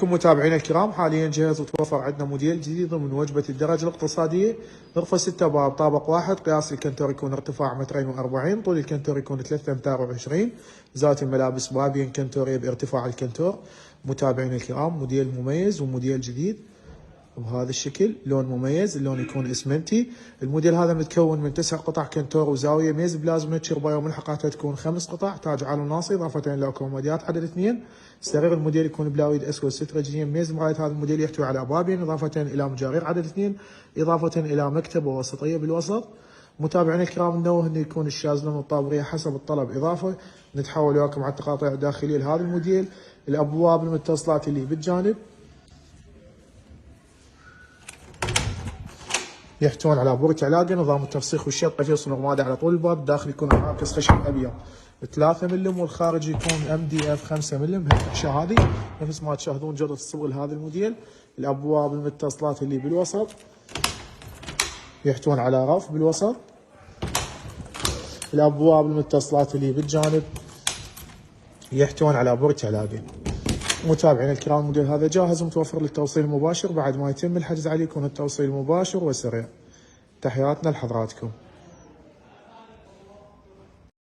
عليكم متابعينا الكرام، حاليا جهز وتوفر عندنا موديل جديد من وجبة الدرجة الاقتصادية. غرفة 6 باب، طابق واحد، قياس الكنتور يكون ارتفاع 2.40 متر، طول الكنتور يكون 3 امتار و20، ذات الملابس بابين كنتورية بارتفاع الكنتور. متابعينا الكرام، موديل مميز وموديل جديد بهذا الشكل، لون مميز، اللون يكون اسمنتي. الموديل هذا متكون من 9 قطع كنتور وزاويه ميز بلازما شربايه، وملحقاتها تكون 5 قطع، تاج عالي وناصي، اضافه الى كوموديات عدد 2. سرير الموديل يكون بلاويد اسود 6 رجلين ميز مرايه. هذا الموديل يحتوي على بابين، اضافه الى مجارير عدد 2، اضافه الى مكتبه وسطيه بالوسط. متابعينا الكرام، ننوه انه يكون الشازلون والطابريه حسب الطلب اضافه. نتحول وياكم على التقاطيع الداخليه لهذا الموديل. الابواب المتصلات اللي بالجانب يحتوون على برج علاقه، نظام التفسيخ والشبكه في صنوع ماده على طول الباب. الداخل يكون عاكس خشب ابيض 3 ملم، والخارج يكون MDF 5 ملم. هالفرشه هذه نفس ما تشاهدون جودة الصبغ لهذا الموديل. الابواب المتصلات اللي بالوسط يحتوون على رف بالوسط. الابواب المتصلات اللي بالجانب يحتوون على برج علاقه. متابعينا الكرام، الموديل هذا جاهز ومتوفر للتوصيل المباشر. بعد ما يتم الحجز عليه يكون التوصيل مباشر وسريع. تحياتنا لحضراتكم.